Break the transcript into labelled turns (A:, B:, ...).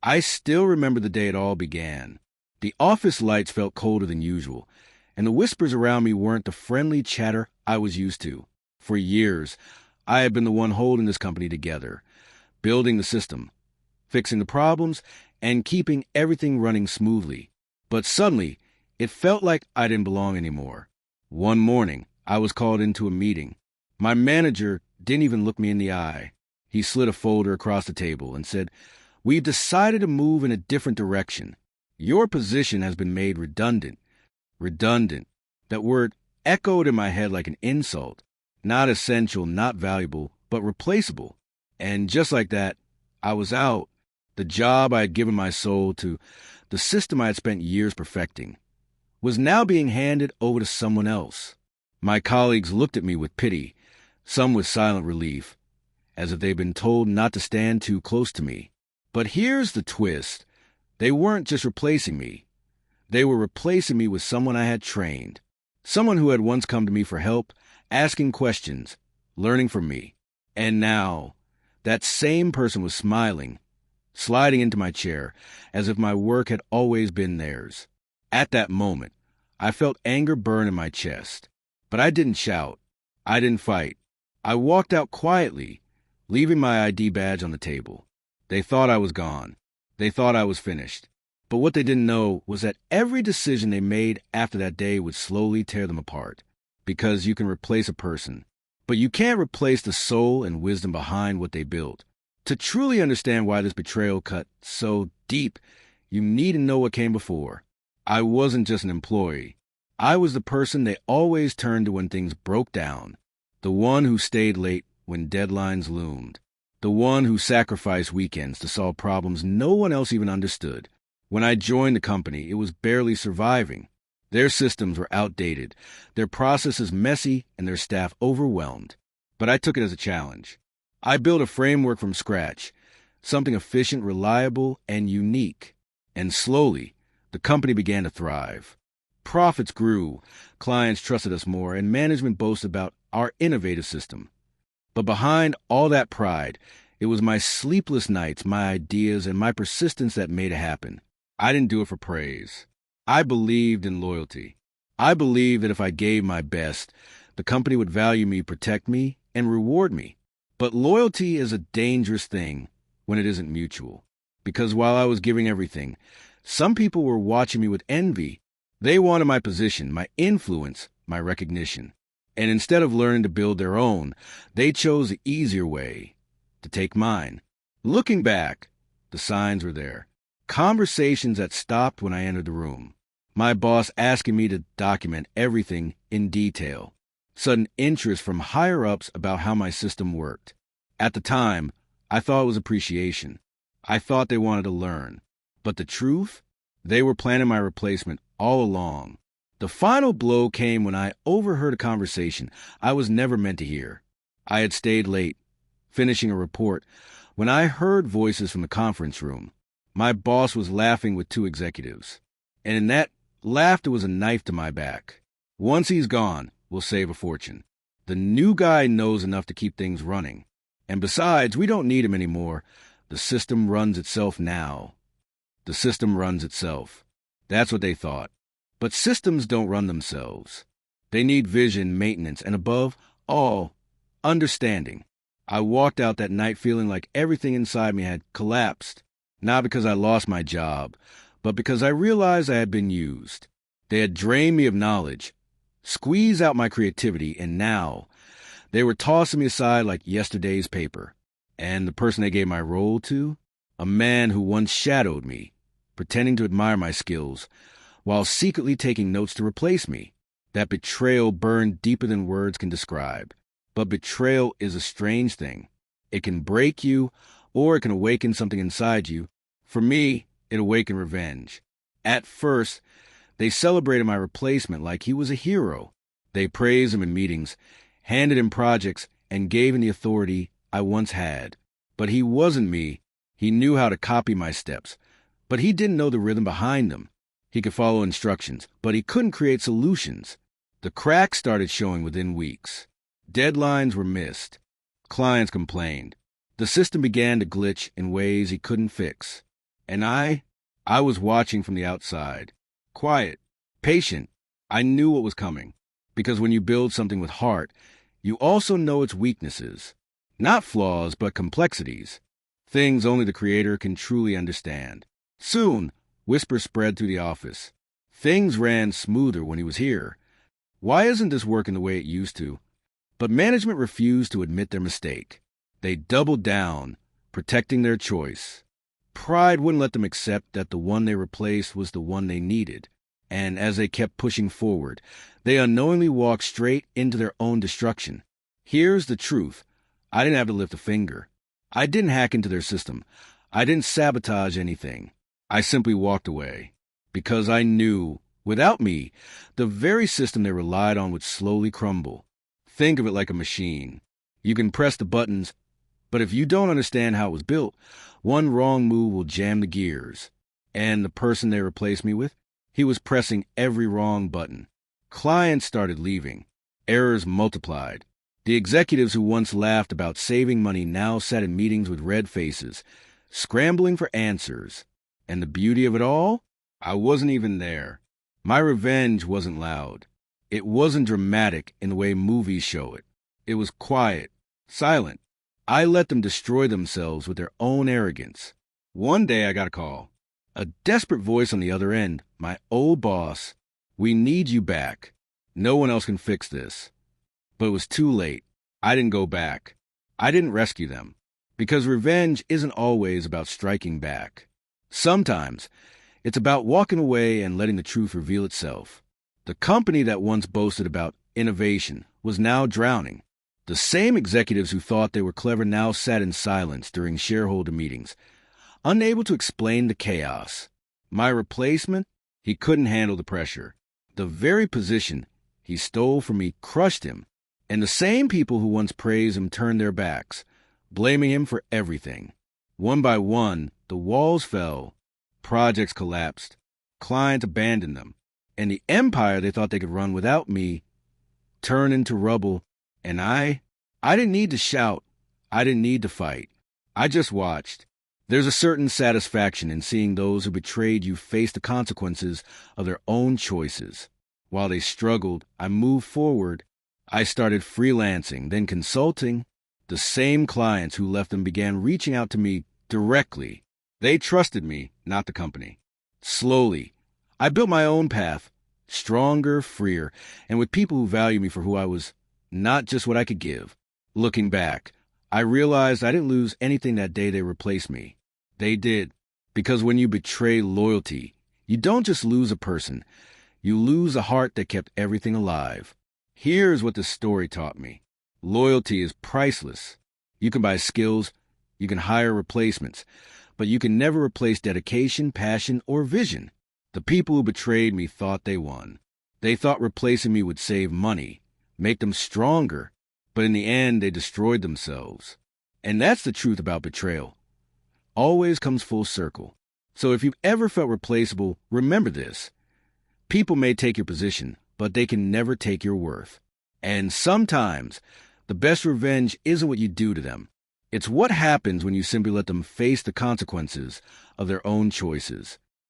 A: I still remember the day it all began. The office lights felt colder than usual, and the whispers around me weren't the friendly chatter I was used to. For years, I had been the one holding this company together, building the system, fixing the problems, and keeping everything running smoothly. But suddenly, it felt like I didn't belong anymore. One morning, I was called into a meeting. My manager didn't even look me in the eye. He slid a folder across the table and said, "We've decided to move in a different direction. Your position has been made redundant." Redundant. That word echoed in my head like an insult. Not essential, not valuable, but replaceable. And just like that, I was out. The job I had given my soul to, the system I had spent years perfecting, was now being handed over to someone else. My colleagues looked at me with pity, some with silent relief, as if they'd been told not to stand too close to me. But here's the twist. They weren't just replacing me. They were replacing me with someone I had trained, someone who had once come to me for help, asking questions, learning from me. And now, that same person was smiling, sliding into my chair, as if my work had always been theirs. At that moment, I felt anger burn in my chest. But I didn't shout. I didn't fight. I walked out quietly, leaving my ID badge on the table. They thought I was gone. They thought I was finished. But what they didn't know was that every decision they made after that day would slowly tear them apart. Because you can replace a person, but you can't replace the soul and wisdom behind what they built. To truly understand why this betrayal cut so deep, you need to know what came before. I wasn't just an employee. I was the person they always turned to when things broke down. The one who stayed late when deadlines loomed. The one who sacrificed weekends to solve problems no one else even understood. When I joined the company, it was barely surviving. Their systems were outdated, their processes messy, and their staff overwhelmed. But I took it as a challenge. I built a framework from scratch, something efficient, reliable, and unique. And slowly, the company began to thrive. Profits grew, clients trusted us more, and management boasted about our innovative system. But behind all that pride, it was my sleepless nights, my ideas, and my persistence that made it happen. I didn't do it for praise. I believed in loyalty. I believed that if I gave my best, the company would value me, protect me, and reward me. But loyalty is a dangerous thing when it isn't mutual. Because while I was giving everything, some people were watching me with envy. They wanted my position, my influence, my recognition. And instead of learning to build their own, they chose the easier way, to take mine. Looking back, the signs were there. Conversations that stopped when I entered the room. My boss asking me to document everything in detail. Sudden interest from higher-ups about how my system worked. At the time, I thought it was appreciation. I thought they wanted to learn. But the truth? They were planning my replacement all along. The final blow came when I overheard a conversation I was never meant to hear. I had stayed late, finishing a report, when I heard voices from the conference room. My boss was laughing with two executives. And in that laughter was a knife to my back. Once he's gone, we'll save a fortune. The new guy knows enough to keep things running. And besides, we don't need him anymore. The system runs itself now. The system runs itself. That's what they thought. But systems don't run themselves. They need vision, maintenance, and above all, understanding. I walked out that night feeling like everything inside me had collapsed. Not because I lost my job, but because I realized I had been used. They had drained me of knowledge, squeezed out my creativity, and now they were tossing me aside like yesterday's paper. And the person they gave my role to? A man who once shadowed me, pretending to admire my skills, while secretly taking notes to replace me. That betrayal burned deeper than words can describe. But betrayal is a strange thing. It can break you, or it can awaken something inside you. For me, it awakened revenge. At first, they celebrated my replacement like he was a hero. They praised him in meetings, handed him projects, and gave him the authority I once had. But he wasn't me. He knew how to copy my steps, but he didn't know the rhythm behind them. He could follow instructions, but he couldn't create solutions. The cracks started showing within weeks. Deadlines were missed. Clients complained. The system began to glitch in ways he couldn't fix. And I was watching from the outside. Quiet, patient. I knew what was coming. Because when you build something with heart, you also know its weaknesses. Not flaws, but complexities. Things only the creator can truly understand. Soon, whispers spread through the office. Things ran smoother when he was here. Why isn't this working the way it used to? But management refused to admit their mistake. They doubled down, protecting their choice. Pride wouldn't let them accept that the one they replaced was the one they needed. And as they kept pushing forward, they unknowingly walked straight into their own destruction. Here's the truth. I didn't have to lift a finger. I didn't hack into their system. I didn't sabotage anything. I simply walked away. Because I knew, without me, the very system they relied on would slowly crumble. Think of it like a machine. You can press the buttons, but if you don't understand how it was built, one wrong move will jam the gears. And the person they replaced me with? He was pressing every wrong button. Clients started leaving. Errors multiplied. The executives who once laughed about saving money now sat in meetings with red faces, scrambling for answers. And the beauty of it all? I wasn't even there. My revenge wasn't loud. It wasn't dramatic in the way movies show it. It was quiet, silent. I let them destroy themselves with their own arrogance. One day I got a call. A desperate voice on the other end, my old boss. We need you back. No one else can fix this. But it was too late. I didn't go back. I didn't rescue them. Because revenge isn't always about striking back. Sometimes it's about walking away and letting the truth reveal itself. The company that once boasted about innovation was now drowning. The same executives who thought they were clever now sat in silence during shareholder meetings, unable to explain the chaos. My replacement, he couldn't handle the pressure. The very position he stole from me crushed him, and the same people who once praised him turned their backs, blaming him for everything. One by one, the walls fell, projects collapsed, clients abandoned them, and the empire they thought they could run without me turned into rubble. And I didn't need to shout. I didn't need to fight. I just watched. There's a certain satisfaction in seeing those who betrayed you face the consequences of their own choices. While they struggled, I moved forward. I started freelancing, then consulting. The same clients who left them began reaching out to me directly. They trusted me, not the company. Slowly, I built my own path, stronger, freer, and with people who value me for who I was, not just what I could give. Looking back, I realized I didn't lose anything that day they replaced me. They did. Because when you betray loyalty, you don't just lose a person. You lose a heart that kept everything alive. Here's what this story taught me. Loyalty is priceless. You can buy skills, you can hire replacements, but you can never replace dedication, passion, or vision. The people who betrayed me thought they won. They thought replacing me would save money, make them stronger, but in the end, they destroyed themselves. And that's the truth about betrayal. Always comes full circle. So if you've ever felt replaceable, remember this. People may take your position, but they can never take your worth. And sometimes, the best revenge isn't what you do to them. It's what happens when you simply let them face the consequences of their own choices.